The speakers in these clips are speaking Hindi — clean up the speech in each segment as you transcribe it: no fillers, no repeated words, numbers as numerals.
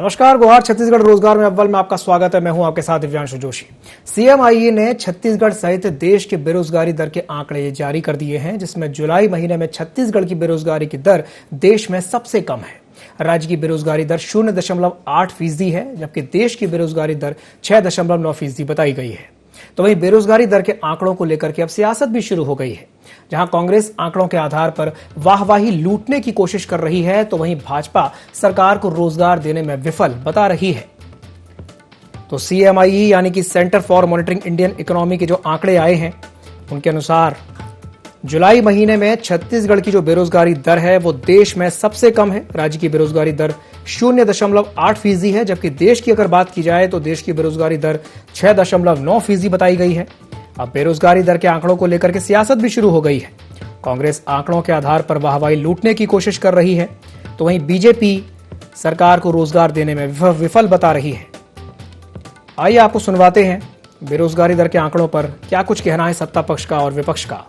नमस्कार, गुहार छत्तीसगढ़ रोजगार में अव्वल में आपका स्वागत है। मैं हूं आपके साथ दिव्यांशु जोशी। सीएमआईई ने छत्तीसगढ़ सहित देश के बेरोजगारी दर के आंकड़े जारी कर दिए हैं, जिसमें जुलाई महीने में छत्तीसगढ़ की बेरोजगारी की दर देश में सबसे कम है। राज्य की बेरोजगारी दर 0.8% है, जबकि देश की बेरोजगारी दर 6.9% बताई गई है। तो वहीं बेरोजगारी दर के आंकड़ों को लेकर के अब सियासत भी शुरू हो गई है। जहां कांग्रेस आंकड़ों के आधार पर वाहवाही लूटने की कोशिश कर रही है, तो वहीं भाजपा सरकार को रोजगार देने में विफल बता रही है। तो सीएमआईई यानी कि centre for monitoring Indian economy के जो आंकड़े आए हैं, उनके अनुसार जुलाई महीने में छत्तीसगढ़ की जो बेरोजगारी दर है वो देश में सबसे कम है। राज्य की बेरोजगारी दर 0.8% है, जबकि देश की अगर बात की जाए तो देश की बेरोजगारी दर 6.9% बताई गई है। अब बेरोजगारी दर के आंकड़ों को लेकर के सियासत भी शुरू हो गई है। कांग्रेस आंकड़ों के आधार पर वाहवाही लूटने की कोशिश कर रही है, तो वहीं बीजेपी सरकार को रोजगार देने में विफल बता रही है। आइए आपको सुनवाते हैं बेरोजगारी दर के आंकड़ों पर क्या कुछ कहना है सत्ता पक्ष का और विपक्ष का।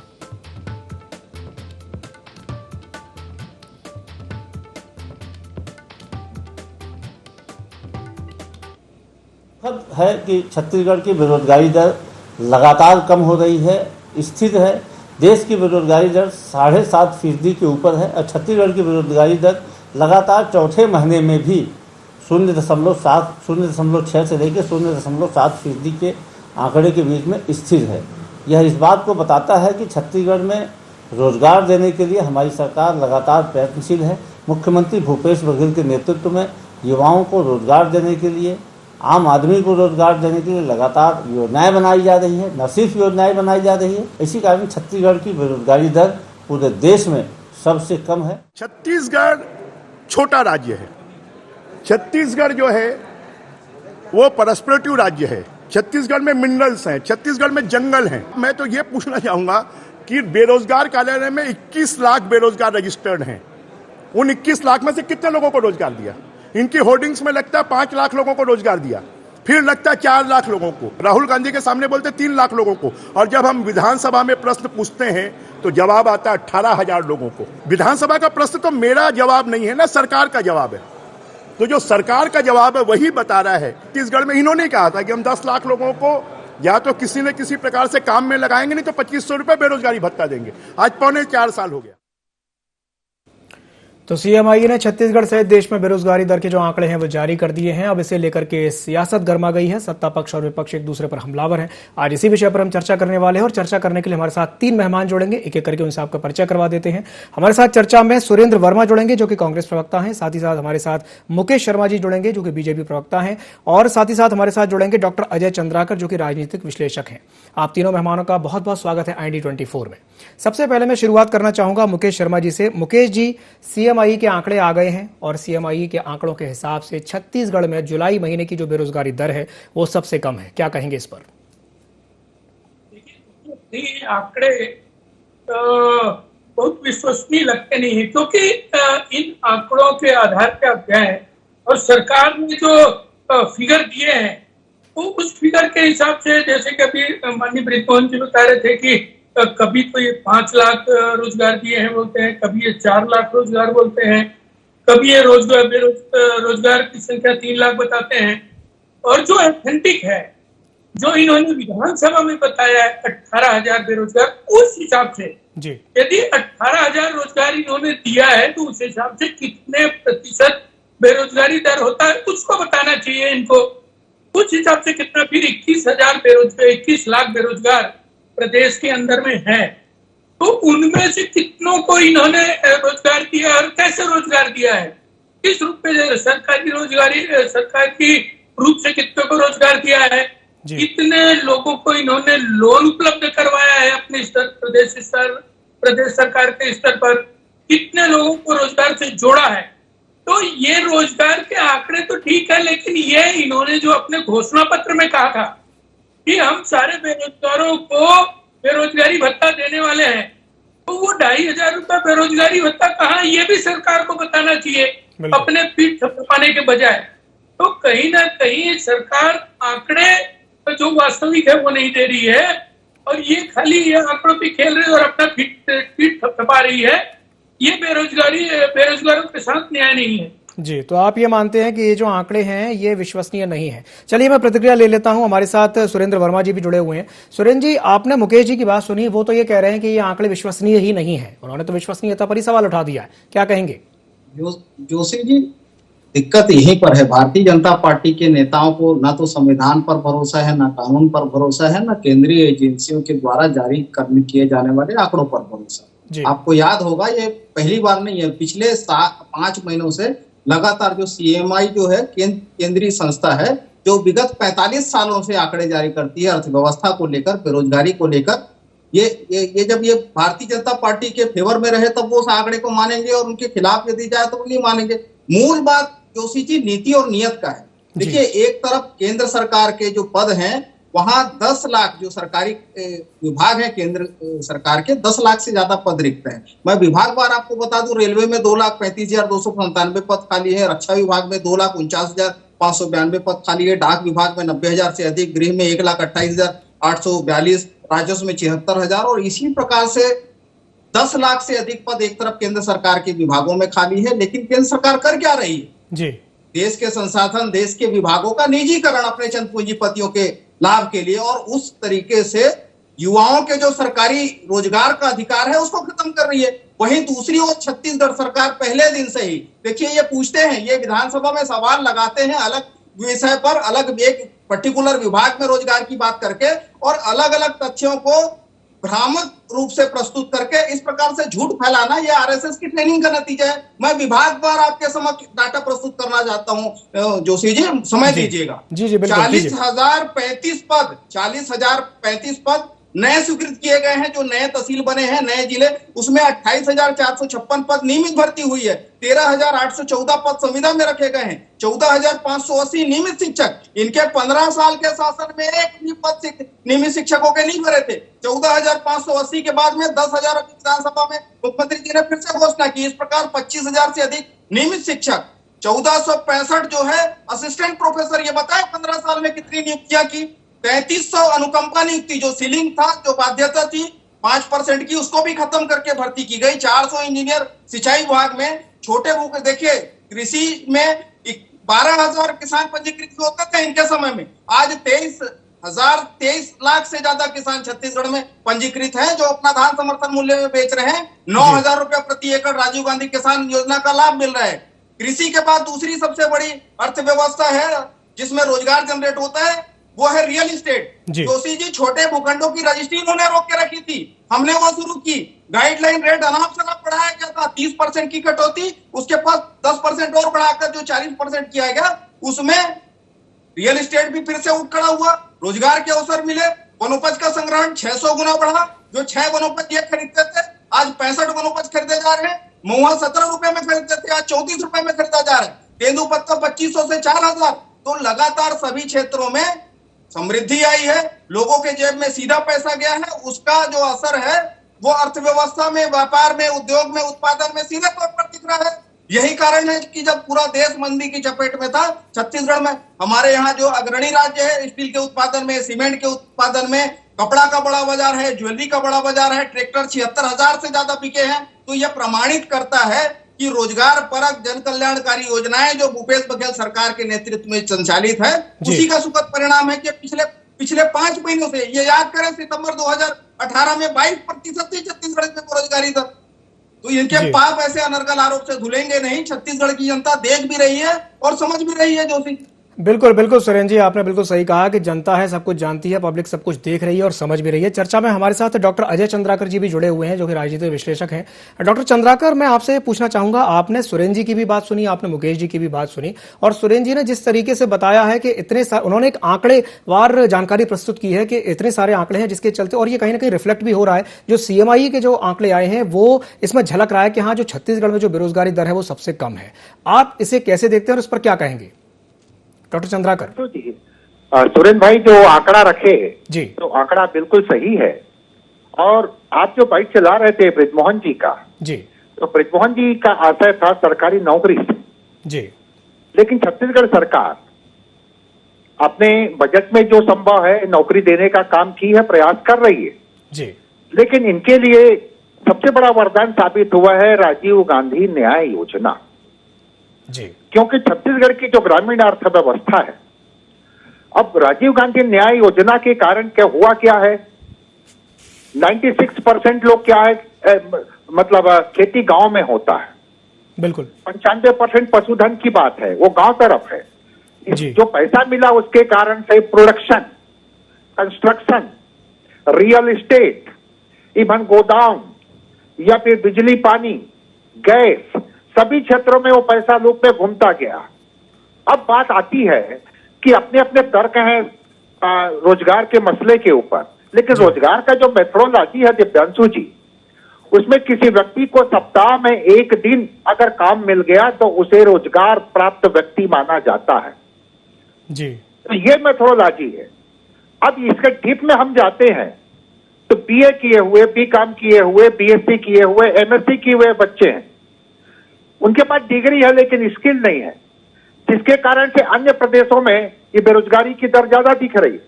है कि छत्तीसगढ़ की बेरोजगारी दर लगातार कम हो रही है, स्थिर है। देश की बेरोजगारी दर 7.5% के ऊपर है और छत्तीसगढ़ की बेरोजगारी दर लगातार चौथे महीने में भी 0.7, 0.6 से लेकर 0.7% के आंकड़े के बीच में स्थिर है। यह इस बात को बताता है कि छत्तीसगढ़ में रोजगार देने के लिए हमारी सरकार लगातार प्रयत्नशील है। मुख्यमंत्री भूपेश बघेल के नेतृत्व में युवाओं को रोजगार देने के लिए, आम आदमी को रोजगार देने के लिए लगातार योजनाएं बनाई जा रही है। न सिर्फ योजनाएं बनाई जा रही है, इसी कारण छत्तीसगढ़ की बेरोजगारी दर पूरे देश में सबसे कम है। छत्तीसगढ़ छोटा राज्य है। छत्तीसगढ़ जो है वो परस्पेरेटिव राज्य है। छत्तीसगढ़ में मिनरल्स हैं, छत्तीसगढ़ में जंगल हैं। मैं तो ये पूछना चाहूंगा कि बेरोजगार कार्यालय में 21 लाख बेरोजगार रजिस्टर्ड हैं। उन 21 लाख में से कितने लोगों को रोजगार दिया? इनकी होर्डिंग्स में लगता है 5 लाख लोगों को रोजगार दिया, फिर लगता है 4 लाख लोगों को। राहुल गांधी के सामने बोलते 3 लाख लोगों को, और जब हम विधानसभा में प्रश्न पूछते हैं तो जवाब आता है 18,000 लोगों को। विधानसभा का प्रश्न तो मेरा जवाब नहीं है ना, सरकार का जवाब है। तो जो सरकार का जवाब है वही बता रहा है। छत्तीसगढ़ में इन्होंने कहा था कि हम 10 लाख लोगों को या तो किसी न किसी प्रकार से काम में लगाएंगे, नहीं तो 2500 रुपए बेरोजगारी भत्ता देंगे। आज 3.25 साल हो गया। तो सीएमआईई ने छत्तीसगढ़ सहित देश में बेरोजगारी दर के जो आंकड़े हैं वो जारी कर दिए हैं। अब इसे लेकर के सियासत गर्मा गई है। सत्ता पक्ष और विपक्ष एक दूसरे पर हमलावर हैं। आज इसी विषय पर हम चर्चा करने वाले हैं और चर्चा करने के लिए हमारे साथ 3 मेहमान जुड़ेंगे। एक एक करके उनसे आपका परिचय करवा देते हैं। हमारे साथ चर्चा में सुरेंद्र वर्मा जुड़ेंगे, जो कि कांग्रेस प्रवक्ता हैं। साथ ही साथ हमारे साथ मुकेश शर्मा जी जुड़ेंगे, जो कि बीजेपी प्रवक्ता हैं। और साथ ही साथ हमारे साथ जुड़ेंगे डॉक्टर अजय चंद्राकर, जो कि राजनीतिक विश्लेषक हैं। आप तीनों मेहमानों का बहुत बहुत स्वागत है ID24 में। सबसे पहले मैं शुरुआत करना चाहूंगा मुकेश शर्मा जी से। मुकेश जी, सीएमआईई के आंकड़े आ गए हैं और सीएमआईई के आंकड़ों के हिसाब से छत्तीसगढ़ में जुलाई महीने की जो बेरोजगारी दर है वो सबसे कम है, क्या कहेंगे इस पर? देखिए, आंकड़े बहुत विश्वसनीय लगते नहीं है, क्योंकि इन आंकड़ों के आधार पर अध्ययन और सरकार ने जो फिगर दिए हैं वो उस फिगर के हिसाब से, जैसे कि अभी माननीय बृजमोहन जी बता रहे थे कि कभी तो ये 5 लाख रोजगार दिए हैं बोलते हैं, कभी ये 4 लाख रोजगार बोलते हैं, कभी ये रोजगार की संख्या 3 लाख बताते हैं। और जो ऑथेंटिक है, जो इन्होंने विधानसभा में बताया है 18,000 बेरोजगार, उस हिसाब से यदि 18,000 रोजगार इन्होंने दिया है तो उस हिसाब से कितने प्रतिशत बेरोजगारी दर होता है उसको बताना चाहिए इनको। उस हिसाब से कितना, फिर 21 लाख बेरोजगार प्रदेश के अंदर में है, तो उनमें से कितनों को इन्होंने रोजगार दिया और कैसे रोजगार दिया है, किस रूप में सरकारी रूप से कितने को रोजगार दिया है, कितने लोगों को इन्होंने लोन उपलब्ध करवाया है अपने प्रदेश सरकार के स्तर पर, कितने लोगों को रोजगार से जोड़ा है। तो ये रोजगार के आंकड़े तो ठीक है, लेकिन ये इन्होंने जो अपने घोषणा पत्र में कहा था कि हम सारे बेरोजगारों को बेरोजगारी भत्ता देने वाले हैं, तो वो 2,500 रुपए बेरोजगारी भत्ता कहाँ, ये भी सरकार को बताना चाहिए अपने पीठ थपथपाने के बजाय। तो कहीं ना कहीं सरकार आंकड़े जो वास्तविक है वो नहीं दे रही है, और ये खाली ये आंकड़ों पे खेल रही है और अपना पीठ थपथपा रही है। ये बेरोजगारों के साथ न्याय नहीं है। जी, तो आप ये मानते हैं कि ये जो आंकड़े हैं ये विश्वसनीय नहीं है। चलिए मैं प्रतिक्रिया ले लेता हूं। हमारे साथ सुरेंद्र वर्मा जी भी जुड़े हुए हैं। सुरेंद्र जी, आपने मुकेश जी की बात सुनी, वो तो ये कह रहे हैं कि ये आंकड़े विश्वसनीय ही नहीं है। उन्होंने तो विश्वसनीयता पर ही सवाल उठा दिया है, क्या कहेंगे? जोशी जी, दिक्कत यहीं पर है। भारतीय जनता पार्टी के नेताओं को न तो संविधान पर भरोसा है, न कानून पर भरोसा है, न केंद्रीय एजेंसियों के द्वारा जारी किए जाने वाले आंकड़ों पर भरोसा। आपको याद होगा, ये पहली बार नहीं है, पिछले 5 महीनों से लगातार जो सीएमआई जो है केंद्रीय संस्था है, जो विगत 45 सालों से आंकड़े जारी करती है अर्थव्यवस्था को लेकर, बेरोजगारी को लेकर, ये जब ये भारतीय जनता पार्टी के फेवर में रहे तब वो उस आंकड़े को मानेंगे, और उनके खिलाफ यदि जाए तो वो नहीं मानेंगे। मूल बात जोशी जी नीति और नियत का है। देखिए, एक तरफ केंद्र सरकार के जो पद हैं, वहां 10 लाख जो सरकारी विभाग है केंद्र सरकार के, 10 लाख से ज्यादा पद रिक्त हैं। मैं विभागवार आपको बता दूं, रेलवे में 2,35,297 पद खाली है, रक्षा विभाग में 2,49,592 पद खाली है, डाक विभाग में 90,000 से अधिक, गृह में 1,28,842, राजस्व में 76,000, और इसी प्रकार से 10 लाख से अधिक पद एक तरफ केंद्र सरकार के विभागों में खाली है। लेकिन केंद्र सरकार कर क्या रही है? जी, देश के संसाधन, देश के विभागों का निजीकरण अपने चंद पूंजीपतियों के लाभ के लिए, और उस तरीके से युवाओं के जो सरकारी रोजगार का अधिकार है उसको खत्म कर रही है। वहीं दूसरी ओर छत्तीसगढ़ सरकार पहले दिन से ही, देखिए, ये पूछते हैं, ये विधानसभा में सवाल लगाते हैं अलग विषय पर, अलग एक पर्टिकुलर विभाग में रोजगार की बात करके, और अलग अलग तथ्यों को भ्रामक रूप से प्रस्तुत करके इस प्रकार से झूठ फैलाना, ये आरएसएस की ट्रेनिंग का नतीजा है। मैं विभागवार आपके समक्ष डाटा प्रस्तुत करना चाहता हूं जोशी जी, समय दीजिएगा। जी जी, बिल्कुल। 40,035 पद नए स्वीकृत किए गए हैं, जो नए तहसील बने हैं, नए जिले, उसमें 28,456 पद नियमित भर्ती हुई है, 13,814 पद संविदा में रखे गए हैं, 14,580 नियमित शिक्षक, इनके 15 साल के शासन में एक भी पद नियमित शिक्षकों के नहीं भरे थे। 14,580 के बाद में 10,000 विधानसभा में मुख्यमंत्री जी ने फिर से घोषणा की। इस प्रकार 25,000 से अधिक नियमित शिक्षक, 1465 जो है असिस्टेंट प्रोफेसर। ये बताए 15 साल में कितनी नियुक्तियां की? 3300 अनुकंपा नियुक्ति, जो सीलिंग था, जो बाध्यता थी 5% की, उसको भी खत्म करके भर्ती की गई। 400 इंजीनियर सिंचाई विभाग में, छोटे भूख, देखिए कृषि में 12,000 किसान पंजीकृत होते थे इनके समय में, आज 23 लाख से ज्यादा किसान छत्तीसगढ़ में पंजीकृत हैं, जो अपना धान समर्थन मूल्य में बेच रहे हैं। 9,000 रुपया प्रति एकड़ राजीव गांधी किसान योजना का लाभ मिल रहा है। कृषि के बाद दूसरी सबसे बड़ी अर्थव्यवस्था है जिसमें रोजगार जनरेट होता है, वो है रियल एस्टेट। जोशी जी, छोटे भूखंडों की रजिस्ट्री उन्होंने रोक के रखी थी, हमने वो शुरू की। गाइडलाइन रेट अनाप शनाप बढ़ाया गया था, 30% की कटौती, उसके पास 10% और बढ़ाकर जो 40% किया गया, उसमें रियल एस्टेट भी फिर से उठ खड़ा हुआ, रोजगार के अवसर मिले, वनोपज का संग्रहण 600 गुना बढ़ा। जो 6 वनोपज ये खरीदते थे, आज 65 वनोपज खरीदे जा रहे हैं। महुआ 17 रुपए में खरीदते थे, आज 34 रुपए में खरीदा जा रहा है। तेंदुपत्ता 2500 से 4,000। तो लगातार सभी क्षेत्रों में समृद्धि आई है, लोगों के जेब में सीधा पैसा गया है, उसका जो असर है वो अर्थव्यवस्था में, व्यापार में, उद्योग में, उत्पादन में सीधे तौर पर दिख रहा है। यही कारण है कि जब पूरा देश मंदी की चपेट में था, छत्तीसगढ़ में, हमारे यहाँ जो अग्रणी राज्य है स्टील के उत्पादन में, सीमेंट के उत्पादन में, कपड़ा का बड़ा बाजार है, ज्वेलरी का बड़ा बाजार है, ट्रैक्टर 76,000 से ज्यादा बिके हैं। तो यह प्रमाणित करता है कि रोजगार परक जन कल्याणकारी योजनाएं जो भूपेश बघेल सरकार के नेतृत्व में संचालित है, उसी का सुखद परिणाम है कि पिछले 5 महीनों से, ये याद करें, सितंबर 2018 में 22% थी छत्तीसगढ़ में बेरोजगारी दर। तो इनके पाप ऐसे अनर्गल आरोप से धुलेंगे नहीं। छत्तीसगढ़ की जनता देख भी रही है और समझ भी रही है जोशी। बिल्कुल बिल्कुल सुरेंद्र जी, आपने बिल्कुल सही कहा कि जनता है, सब कुछ जानती है, पब्लिक सब कुछ देख रही है और समझ भी रही है। चर्चा में हमारे साथ डॉक्टर अजय चंद्राकर जी भी जुड़े हुए हैं, जो कि राजनीतिक विश्लेषक हैं। डॉक्टर चंद्राकर, मैं आपसे पूछना चाहूंगा, आपने सुरेंद्र जी की भी बात सुनी, आपने मुकेश जी की भी बात सुनी, और सुरेंद्र जी ने जिस तरीके से बताया है कि उन्होंने एक आंकड़ेवार जानकारी प्रस्तुत की है कि इतने सारे आंकड़े हैं जिसके चलते, और ये कहीं ना कहीं रिफ्लेक्ट भी हो रहा है, जो सीएमआई के जो आंकड़े आए हैं वो इसमें झलक रहा है कि हाँ, जो छत्तीसगढ़ में जो बेरोजगारी दर है वो सबसे कम है। आप इसे कैसे देखते हैं और इस पर क्या कहेंगे डॉक्टर चंद्राकर? तो जी, सुरेंद्र भाई जो आंकड़ा रखे जी, तो आंकड़ा बिल्कुल सही है। और आप जो बाइक चला रहे थे बृजमोहन जी का, जी, तो बृजमोहन जी का आशय था सरकारी नौकरी जी, लेकिन छत्तीसगढ़ सरकार अपने बजट में जो संभव है नौकरी देने का काम की है, प्रयास कर रही है जी। लेकिन इनके लिए सबसे बड़ा वरदान साबित हुआ है राजीव गांधी न्याय योजना। जी। क्योंकि छत्तीसगढ़ की जो ग्रामीण अर्थव्यवस्था है, अब राजीव गांधी न्याय योजना के कारण क्या हुआ क्या है, 96% लोग क्या है मतलब खेती गांव में होता है, बिल्कुल 95% पशुधन की बात है, वो गांव तरफ है। जी। जो पैसा मिला उसके कारण से production, construction, real estate, even गोदाम या फिर बिजली, पानी, गैस, सभी क्षेत्रों में वो पैसा लूप में घूमता गया। अब बात आती है कि अपने अपने तर्क हैं रोजगार के मसले के ऊपर, लेकिन रोजगार का जो मेथोडोलॉजी है दिव्यांशु जी, उसमें किसी व्यक्ति को सप्ताह में एक दिन अगर काम मिल गया तो उसे रोजगार प्राप्त व्यक्ति माना जाता है। जी। तो ये मेथोडोलॉजी है। अब इसके डीप में हम जाते हैं तो बीए किए हुए, बीकॉम किए हुए, बीएससी किए हुए, एमएससी किए हुए बच्चे हैं, उनके पास डिग्री है लेकिन स्किल नहीं है, जिसके कारण से अन्य प्रदेशों में ये बेरोजगारी की दर ज्यादा दिख रही है।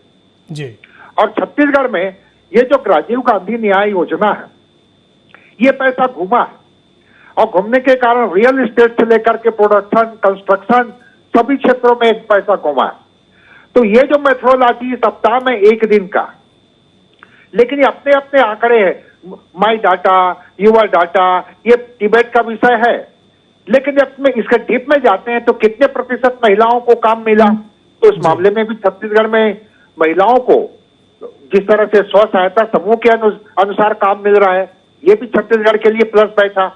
जी। और छत्तीसगढ़ में ये जो राजीव गांधी न्याय योजना है, ये पैसा घूमा है और घूमने के कारण रियल एस्टेट से लेकर के प्रोडक्शन, कंस्ट्रक्शन, सभी क्षेत्रों में एक पैसा घूमा है। तो ये जो मेथोडोलॉजी सप्ताह में एक दिन का, लेकिन ये अपने अपने आंकड़े हैं, माई डाटा, युवा डाटा, ये डिबेट का विषय है, लेकिन जब में इसके डीप में जाते हैं तो कितने प्रतिशत महिलाओं को काम मिला, तो इस मामले में भी छत्तीसगढ़ में महिलाओं को जिस तरह से स्व सहायता समूह के अनुसार काम मिल रहा है, ये भी छत्तीसगढ़ के लिए प्लस बैठा।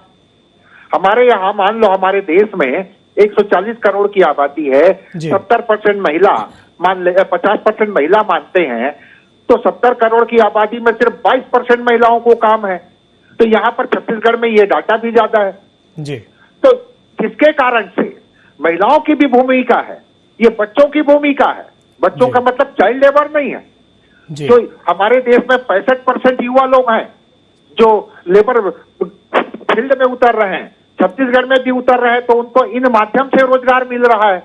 हमारे यहाँ मान लो हमारे देश में 140 करोड़ की आबादी है, 70% महिला मान ले, 50% महिला मानते हैं, तो 70 करोड़ की आबादी में सिर्फ 22% महिलाओं को काम है। तो यहाँ पर छत्तीसगढ़ में ये डाटा भी ज्यादा है जी। तो जिसके कारण से महिलाओं की भी भूमिका है, ये बच्चों की भूमिका है। बच्चों का मतलब चाइल्ड लेबर नहीं है जी। जो हमारे देश में 65% युवा लोग हैं जो लेबर फील्ड में उतर रहे हैं, छत्तीसगढ़ में भी उतर रहे हैं, तो उनको इन माध्यम से रोजगार मिल रहा है।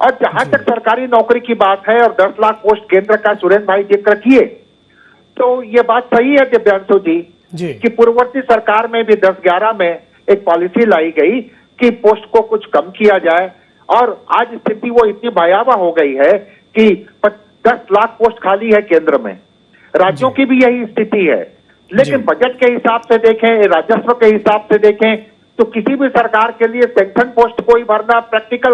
और जहां तक सरकारी नौकरी की बात है और 10 लाख पोस्ट केंद्र का सुरेंद्र भाई जिक्र किए, तो ये बात सही है दिव्यांशु जी कि पूर्ववर्ती सरकार में भी 10-11 में एक पॉलिसी लाई गई कि पोस्ट को कुछ कम किया जाए, और आज स्थिति वो इतनी भयावह हो गई है कि 10 लाख पोस्ट खाली है केंद्र में। राज्यों की भी यही स्थिति है, लेकिन बजट के हिसाब से देखें, राजस्व के हिसाब से देखें, तो किसी भी सरकार के लिए सैंक्शन पोस्ट कोई भरना प्रैक्टिकल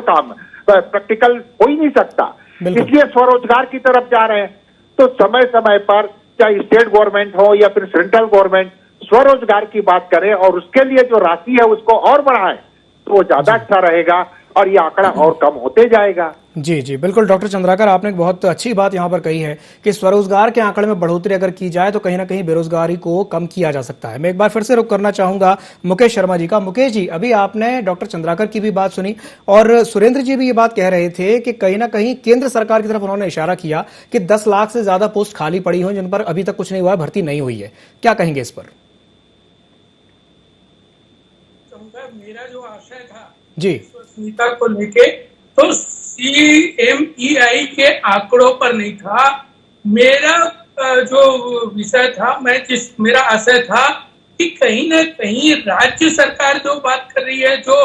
हो ही नहीं सकता। इसलिए स्वरोजगार की तरफ जा रहे हैं। तो समय समय पर चाहे स्टेट गवर्नमेंट हो या फिर सेंट्रल गवर्नमेंट स्वरोजगार की बात करे और उसके लिए जो राशि है उसको और बढ़ाए, तो वो ज्यादा अच्छा रहेगा और ये आंकड़ा और कम होते जाएगा। जी जी बिल्कुल डॉक्टर चंद्राकर, आपने एक बहुत अच्छी बात यहाँ पर कही है कि स्वरोजगार के आंकड़े में बढ़ोतरी अगर की जाए तो कहीं ना कहीं बेरोजगारी को कम किया जा सकता है। मैं एक बार फिर से रुख करना चाहूंगा मुकेश शर्मा जी का। मुकेश जी, अभी आपने डॉक्टर चंद्राकर की भी बात सुनी और सुरेंद्र जी भी ये बात कह रहे थे कि कहीं ना कहीं केंद्र सरकार की तरफ उन्होंने इशारा किया कि 10 लाख से ज्यादा पोस्ट खाली पड़ी हुई जिन पर अभी तक कुछ नहीं हुआ है, भर्ती नहीं हुई है। क्या कहेंगे इस पर? मेरा जो आशय था जी विश्वसनीयता को लेके, तो CMEI के आंकड़ों पर नहीं था। मेरा जो विषय था, मेरा आशय था कि कहीं ना कहीं राज्य सरकार जो बात कर रही है, जो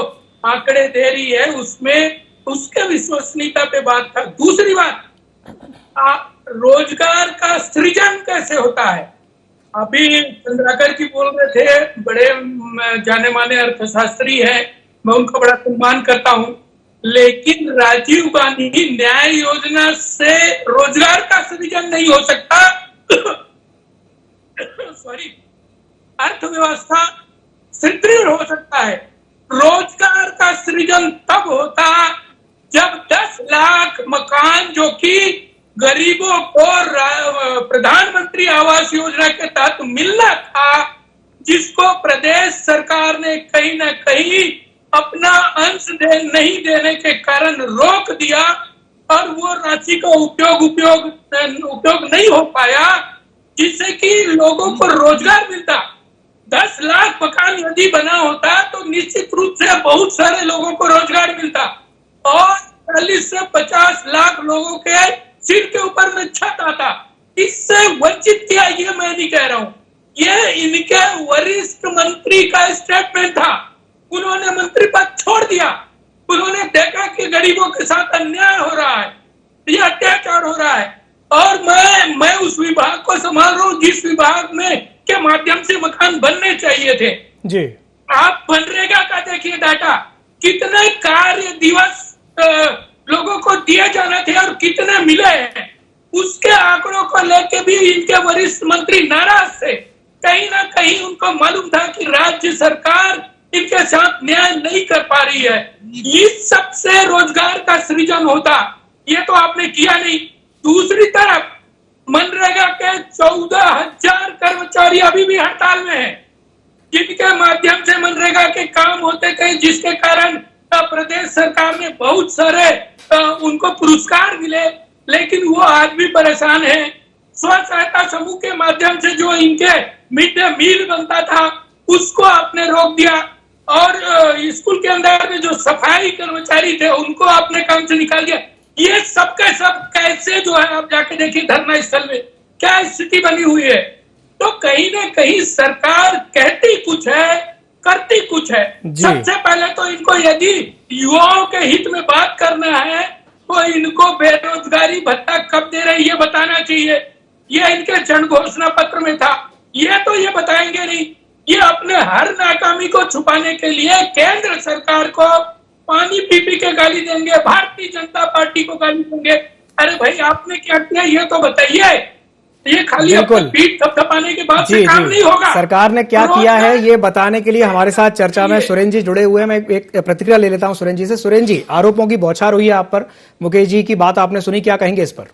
आंकड़े दे रही है, उसमें उसके विश्वसनीयता पे बात था। दूसरी बात, रोजगार का सृजन कैसे होता है। अभी चंद्राकर जी बोल रहे थे, बड़े जाने माने अर्थशास्त्री हैं, मैं उनका बड़ा सम्मान करता हूं, लेकिन राजीव गांधी न्याय योजना से रोजगार का सृजन नहीं हो सकता। सॉरी, अर्थव्यवस्था सुदृढ़ हो सकता है। रोजगार का सृजन तब होता जब 10 लाख मकान जो कि गरीबों को प्रधानमंत्री आवास योजना के तहत मिलना था, जिसको प्रदेश सरकार ने कहीं ना कहीं अपना अंश नहीं देने के कारण रोक दिया और वो राशि का उपयोग नहीं हो पाया, जिससे कि लोगों को रोजगार मिलता। 10 लाख मकान यदि बना होता तो निश्चित रूप से बहुत सारे लोगों को रोजगार मिलता और 40 से 50 लाख लोगों के सिर के ऊपर में छत आता। इससे वंचित किया, ये मैं नहीं कह रहा हूं, ये इनके वरिष्ठ मंत्री का स्टेटमेंट था। उन्होंने मंत्री पद छोड़ दिया उन्होंने देखा कि गरीबों के साथ अन्याय हो रहा है, ये अत्याचार हो रहा है, और मैं उस विभाग को संभाल रहा हूँ जिस विभाग में के माध्यम से मकान बनने चाहिए थे जी। आप मनरेगा का देखिए डाटा, कितने कार्य दिवस लोगों को दिए जाने थे और कितने मिले हैं, उसके आंकड़ों को लेके भी इनके वरिष्ठ मंत्री नाराज थे। कहीं ना कहीं उनको मालूम था कि राज्य सरकार इनके साथ न्याय नहीं कर पा रही है, इस सब से रोजगार का सृजन होता, ये तो आपने किया नहीं। दूसरी तरफ मनरेगा के 14,000 कर्मचारी अभी भी हड़ताल में हैं, जिनके माध्यम से मनरेगा के काम होते थे, जिसके कारण प्रदेश सरकार ने बहुत सारे उनको पुरस्कार मिले, लेकिन वो आज भी परेशान है। स्व सहायता समूह के माध्यम से जो इनके मिड डे मील बनता था उसको आपने रोक दिया, और स्कूल के अंदर में जो सफाई कर्मचारी थे उनको आपने काम से निकाल दिया। ये सब के सब कैसे जो है आप जाके देखिए धरना स्थल में क्या स्थिति बनी हुई है। तो कहीं ना कहीं सरकार कहती कुछ है, करती कुछ है। सबसे पहले तो इनको यदि युवाओं के हित में बात करना है तो इनको बेरोजगारी भत्ता कब दे रही है बताना चाहिए। ये इनके जन घोषणा पत्र में था, ये तो ये बताएंगे नहीं। ये अपने हर नाकामी को छुपाने के लिए केंद्र सरकार को पानी पी के गाली देंगे, भारतीय जनता पार्टी को गाली देंगे। अरे भाई आपने क्या किया ये तो बताइए। ये खाली पीठ थपथपाने के बाद से काम नहीं होगा। सरकार ने क्या किया है ये बताने के लिए हमारे साथ चर्चा में सुरेंद्र जी जुड़े हुए हैं। मैं एक प्रतिक्रिया ले लेता हूं सुरेंद्र जी से। सुरेंद्र जी, आरोपों की बौछार हुई है आप पर, मुकेश जी की बात आपने सुनी, क्या कहेंगे इस पर?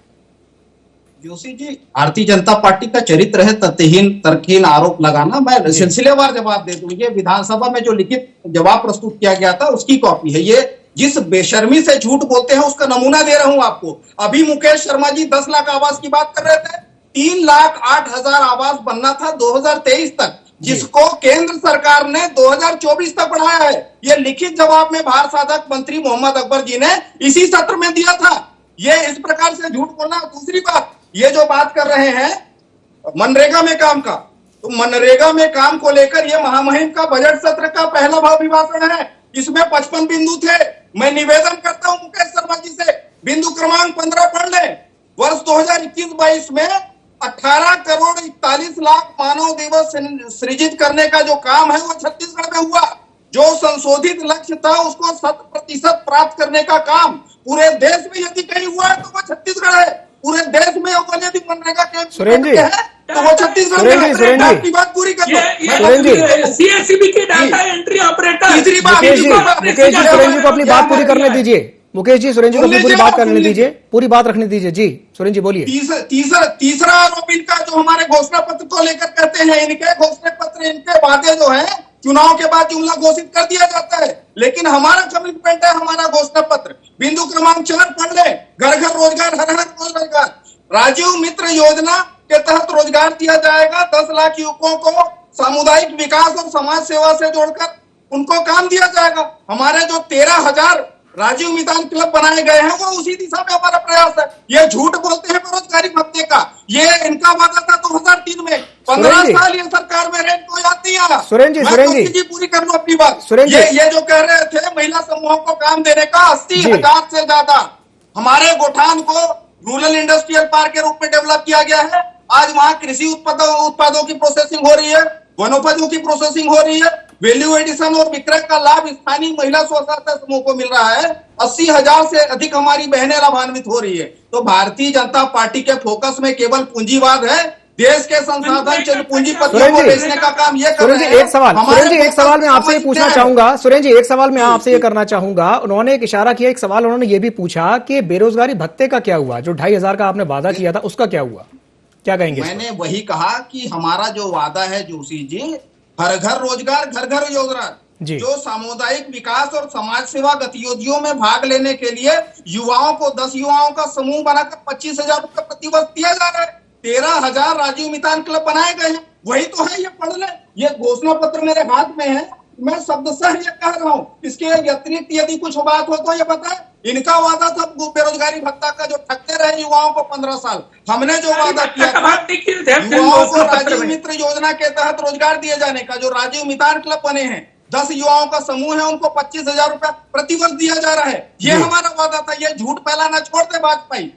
जोशी जी, भारतीय जनता पार्टी का चरित्र है तथ्यहीन तर्कहीन आरोप लगाना। मैं सिलसिलेवार जवाब दे दूं। ये विधानसभा में जो लिखित जवाब प्रस्तुत किया गया था उसकी कॉपी है। ये जिस बेशर्मी से झूठ बोलते हैं उसका नमूना दे रहा हूं आपको। अभी मुकेश शर्मा जी 10 लाख आवास की बात कर रहे थे, 3,08,000 आवास बनना था 2023 तक, जिसको केंद्र सरकार ने 2024 तक बढ़ाया है। ये लिखित जवाब में भारत साधक मंत्री मोहम्मद अकबर जी ने इसी सत्र में दिया था। ये इस प्रकार से झूठ बोलना। दूसरी बात, ये जो बात कर रहे हैं मनरेगा में काम का, तो मनरेगा में काम को लेकर ये महामहिम का बजट सत्र का पहला अभिभाषण है। इसमें 55 बिंदु थे। मैं निवेदन करता हूं मुकेश शर्मा जी से, बिंदु क्रमांक 15 पढ़ लें। वर्ष 2021-22 में 18 करोड़ 41 लाख मानव दिवस सृजित करने का जो काम है वो छत्तीसगढ़ में हुआ। जो संशोधित लक्ष्य था उसको 100% प्राप्त करने का काम पूरे देश में यदि कहीं हुआ है तो वो छत्तीसगढ़ है। पूरे देश में यदि मनरेगा के सुरेंद्र जी है तो वो छत्तीसगढ़ में है। की बात पूरी कर दो। सीएससीबी के डाटा एंट्री ऑपरेटर। तीसरी बात, मुकेश जी सुरेंद्र जी को अपनी बात पूरी करने दीजिए। मुकेश जी सुरेंद्र जी को अपनी पूरी बात करने दीजिए, पूरी बात रखने दीजिए। जी सुरेंद्र जी बोलिए। तीसरा आरोप इनका जो हमारे घोषणा पत्र को लेकर कहते हैं, इनके घोषणा पत्र, इनके वादे जो है चुनाव के बाद जुमला घोषित कर दिया जाता है, लेकिन हमारा कमिटमेंट है, हमारा घोषणा पत्र बिंदु क्रमांक 4 पढ़ ले। घर घर रोजगार, हर हर रोजगार। राजीव मित्र योजना के तहत रोजगार दिया जाएगा। 10 लाख युवकों को सामुदायिक विकास और समाज सेवा से जोड़कर उनको काम दिया जाएगा। हमारे जो 13,000 राजीव मितान क्लब बनाए गए हैं वो उसी दिशा में हमारा प्रयास है। ये झूठ बोलते हैं बेरोजगारी भत्ते का, ये इनका वादा था 2003 में। 15 साल ये सरकार में रहे, इनको याद नहीं आया। सुरेंद्र जी पूरी कर लो अपनी बात। ये जो कह रहे थे महिला समूहों को काम देने का 80,000 से ज्यादा हमारे गोठान को रूरल इंडस्ट्रियल पार्क के रूप में डेवलप किया गया है। आज वहां कृषि उत्पादों की प्रोसेसिंग हो रही है, वनोपजों की प्रोसेसिंग हो रही है, वैल्यू एडिशन और विक्रय का लाभ स्थानीय महिला स्व सहायता समूह को मिल रहा है। 80,000 से अधिक हमारी बहनें लाभान्वित हो रही है। तो भारतीय जनता पार्टी के फोकस में केवल पूंजीवाद है। देश के संसाधन चल पूंजीपतियों को बेचने का काम ये कर रहे हैं। एक सवाल मैं आपसे ये पूछना चाहूंगा। सुरेंद्र जी, एक सवाल मैं आपसे ये करना चाहूंगा। उन्होंने एक इशारा किया, एक सवाल उन्होंने ये भी पूछा कि बेरोजगारी भत्ते का क्या हुआ, जो 2,500 का आपने वादा किया था उसका क्या हुआ, क्या कहेंगे? मैंने वही कहा कि हमारा जो वादा है जोशी जी, हर घर रोजगार, घर घर योजना, जो सामुदायिक विकास और समाज सेवा गतिविधियों में भाग लेने के लिए युवाओं को 10 युवाओं का समूह बनाकर 25,000 रुपए प्रतिवर्ष दिया जा रहा है। 13,000 राजीव मितान क्लब बनाए गए हैं। वही तो है, ये पढ़ ले। ये घोषणा पत्र मेरे हाथ में है, मैं शब्दशः ये कह रहा हूँ। इसके अतिरिक्त यदि कुछ बात हो तो ये बताए। इनका वादा था बेरोजगारी भत्ता का, जो ठगते रहे युवाओं को 15 साल। हमने जो वादा किया युवाओं को राजीव मित्र योजना के तहत रोजगार दिए जाने का, जो राजीव मितान क्लब बने हैं, 10 युवाओं का समूह है, उनको 25,000 रुपया प्रतिवर्ष दिया जा रहा है। ये हमारा वादा था। ये झूठ फैलाना छोड़ दे वाजपेयी।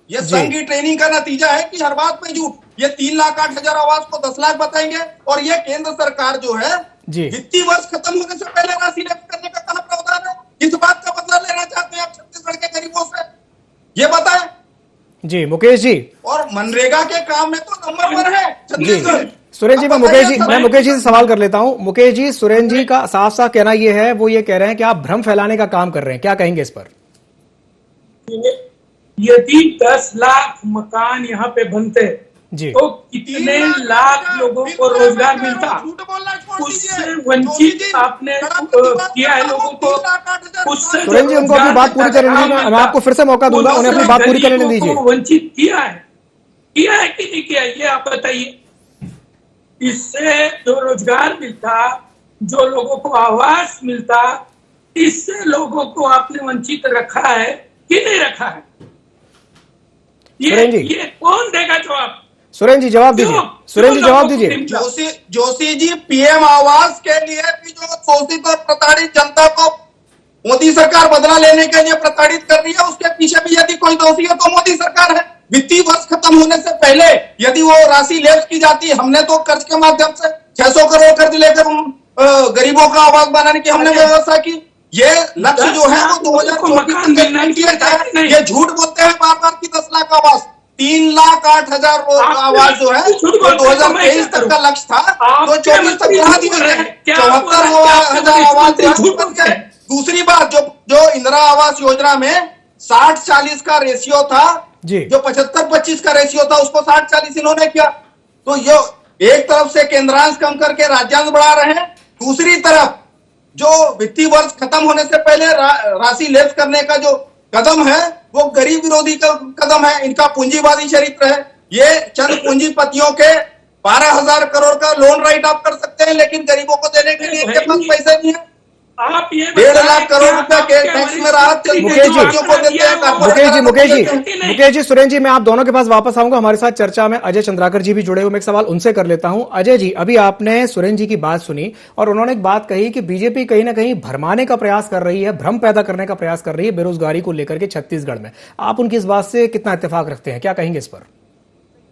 ये संघ की ट्रेनिंग का नतीजा है कि हर बात में झूठ। ये 3,08,000 आवास को 10 लाख बताएंगे, और ये केंद्र सरकार जो है वित्तीय वर्ष खत्म होने से पहले राशि लेकर करने का कहां प्रावधान है? इस बात का बदला लेना चाहते हैं आप छत्तीसगढ़ के गरीबों से? ये बताएं जी मुकेश जी। और मनरेगा के काम में तो नंबर 1 है छत्तीसगढ़। सुरेंद्र जी, मैं मुकेश जी से सवाल कर लेता हूं। मुकेश जी, सुरेंद्र जी का साफ साफ कहना यह है, वो ये कह रहे हैं कि आप भ्रम फैलाने का काम कर रहे हैं, क्या कहेंगे इस पर? यदि 10 लाख मकान यहाँ पे बनते जी तो कितने लाख लोगों को रोजगार मिलता? उससे वंचित आपने किया है लोगों को। उससे सुरेंद्र जी, उनको अपनी बात पूरी करने दीजिए। मैं आपको फिर से मौका दूंगा, उन्हें अपनी बात पूरी करने दीजिए। वंचित किया है कि नहीं किया, ये आप बताइए। इससे जो रोजगार मिलता, जो लोगों को आवास मिलता, इससे लोगों को आपने वंचित रखा है कि नहीं रखा है? ये कौन देगा जवाब? सुरेंद्र जी जवाब दीजिए। सुरेंद्र जी जवाब दीजिए। जोशी जी, पीएम आवास के लिए भी जो शोषित और प्रताड़ित जनता को मोदी सरकार बदला लेने के लिए प्रताड़ित कर रही है, उसके पीछे भी यदि कोई दोषी है तो मोदी सरकार है। वित्तीय वर्ष खत्म होने से पहले यदि वो राशि लेस की जाती, हमने तो कर्ज के माध्यम से 600 करोड़ कर्ज लेकर गरीबों का आवास बनाने की हमने व्यवस्था की। ये लक्ष्य जो है वो 2024 ये झूठ बोलते हैं बार बार की 10 लाख आवास। 3,08,000 आवास जो है वो 2023 तक का लक्ष्य था, तो 24 तक बढ़ा दिए गए। 74,000 आवास। दूसरी बात, जो इंदिरा आवास योजना में 60-40 का रेशियो था, जो 75-25 का रेशियो था, उसको 60-40 इन्होंने किया। तो ये एक तरफ से केंद्रांश कम करके राज्यांश बढ़ा रहे हैं, दूसरी तरफ जो वित्तीय वर्ष खत्म होने से पहले राशि लेस करने का जो कदम है वो गरीब विरोधी का कदम है। इनका पूंजीवादी चरित्र है। ये चंद पूंजीपतियों के 12,000 करोड़ का लोन राइट आप कर सकते हैं, लेकिन गरीबों को देने के लिए इनके पास पैसे नहीं है। आप ये 1.5 लाख करोड़ रुपया के टैक्स में राहत मुकेश जी, सुरेंद्र जी, मैं आप दोनों के पास वापस आऊंगा। हमारे साथ चर्चा में अजय चंद्राकर जी भी जुड़े हुए, मैं एक सवाल उनसे कर लेता हूं। अजय जी, अभी आपने सुरेंद्र जी की बात सुनी और उन्होंने एक बात कही कि बीजेपी कहीं ना कहीं भरमाने का प्रयास कर रही है, भ्रम पैदा करने का प्रयास कर रही है बेरोजगारी को लेकर के छत्तीसगढ़ में। आप उनकी इस बात से कितना इत्तेफाक रखते हैं, क्या कहेंगे इस पर?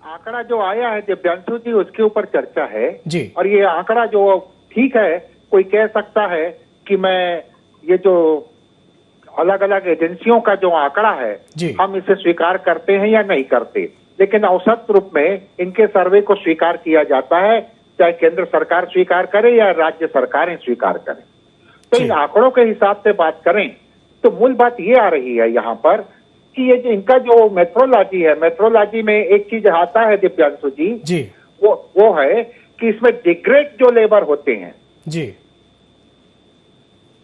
आंकड़ा जो आया है दिव्यांशु जी, उसके ऊपर चर्चा है जी। और ये आंकड़ा जो ठीक है, कोई कह सकता है कि मैं ये जो अलग अलग एजेंसियों का जो आंकड़ा है हम इसे स्वीकार करते हैं या नहीं करते, लेकिन औसत रूप में इनके सर्वे को स्वीकार किया जाता है, चाहे केंद्र सरकार स्वीकार करे या राज्य सरकारें स्वीकार करें। तो इन आंकड़ों के हिसाब से बात करें तो मूल बात ये आ रही है यहाँ पर कि ये जो इनका जो मेट्रोलॉजी है, मेट्रोलॉजी में एक चीज आता है दिव्यांशु जी, वो है कि इसमें डिग्रेड जो लेबर होते हैं जी,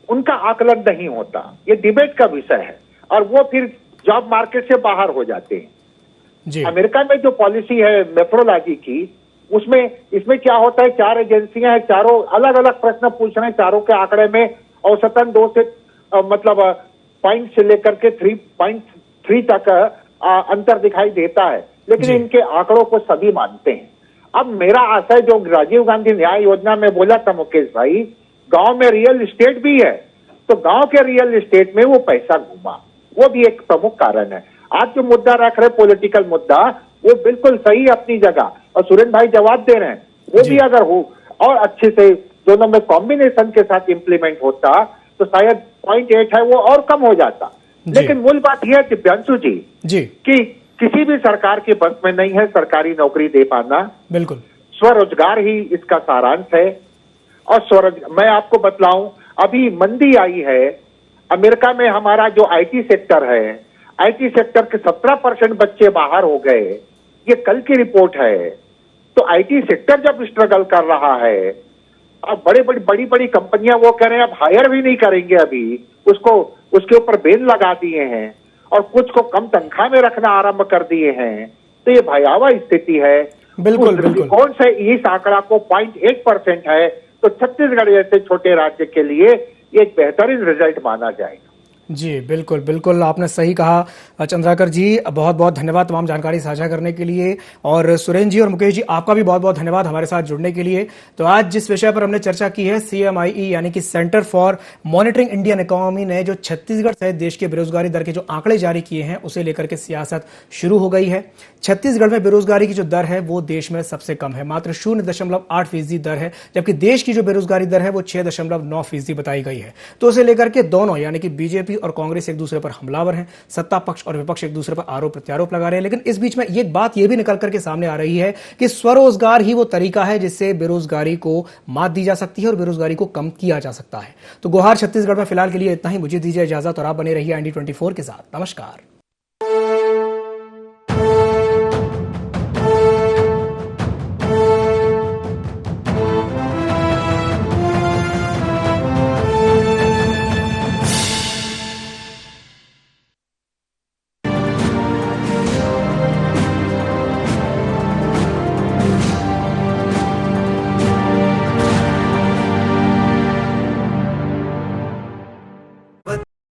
उनका आकलन नहीं होता। ये डिबेट का विषय है और वो फिर जॉब मार्केट से बाहर हो जाते हैं जी। अमेरिका में जो पॉलिसी है मेट्रोलॉजी की, उसमें इसमें क्या होता है, 4 एजेंसियां हैं, चारों अलग अलग प्रश्न पूछ रहे हैं, चारों के आंकड़े में औसतन 2 से मतलब पॉइंट से लेकर के 3.3 तक अंतर दिखाई देता है, लेकिन इनके आंकड़ों को सभी मानते हैं। अब मेरा आशय जो राजीव गांधी न्याय योजना में बोला था मुकेश भाई, गांव में रियल एस्टेट भी है, तो गांव के रियल एस्टेट में वो पैसा घूमा, वो भी एक प्रमुख कारण है। आज जो मुद्दा रख रहे पॉलिटिकल मुद्दा, वो बिल्कुल सही अपनी जगह, और सुरेंद्र भाई जवाब दे रहे हैं, वो भी अगर हो और अच्छे से दोनों में कॉम्बिनेशन के साथ इंप्लीमेंट होता तो शायद 0.8 है वो और कम हो जाता। लेकिन मूल बात यह है दिव्यांशु जी कि किसी भी सरकार के बस में नहीं है सरकारी नौकरी दे पाना, बिल्कुल स्वरोजगार ही इसका सारांश है। और मैं आपको बतलाऊं, अभी मंदी आई है अमेरिका में, हमारा जो आईटी सेक्टर है, आईटी सेक्टर के 17% बच्चे बाहर हो गए, ये कल की रिपोर्ट है। तो आईटी सेक्टर जब स्ट्रगल कर रहा है, अब बड़ी बड़ी कंपनियां वो कह रहे हैं अब हायर भी नहीं करेंगे, अभी उसके ऊपर बैन लगा दिए हैं और कुछ को कम तनख्वाह में रखना आरंभ कर दिए हैं। तो ये भयावह स्थिति है। बिल्कुल कौन से इस आंकड़ा को 0.8% है, तो छत्तीसगढ़ जैसे छोटे राज्य के लिए एक बेहतरीन रिजल्ट माना जाएगा। जी, बिल्कुल, बिल्कुल आपने सही कहा चंद्राकर जी, बहुत-बहुत धन्यवाद तमाम जानकारी साझा करने के लिए और सुरेंद्र जी और मुकेश जी आपका भी बहुत-बहुत धन्यवाद हमारे साथ जुड़ने के लिए। तो आज जिस विषय पर हमने चर्चा की है CMIE यानी कि centre for monitoring Indian economy ने जो छत्तीसगढ़ सहित देश के बेरोजगारी दर के जो आंकड़े जारी किए हैं उसे लेकर के सियासत शुरू हो गई है। छत्तीसगढ़ में बेरोजगारी की जो दर है वो देश में सबसे कम है, मात्र 0.8% दर है, जबकि देश की जो बेरोजगारी दर है वो 6.9% बताई गई है। तो उसे लेकर के दोनों यानी कि बीजेपी और कांग्रेस एक दूसरे पर हमलावर हैं, सत्ता पक्ष और विपक्ष एक दूसरे पर आरोप प्रत्यारोप लगा रहे हैं। लेकिन इस बीच में एक बात यह भी निकल करके सामने आ रही है कि स्वरोजगार ही वो तरीका है जिससे बेरोजगारी को मात दी जा सकती है और बेरोजगारी को कम किया जा सकता है। तो गुहार छत्तीसगढ़ में फिलहाल के लिए इतना ही। मुझे दीजिए इजाजत और आप बने रहिए IND24 के साथ। नमस्कार।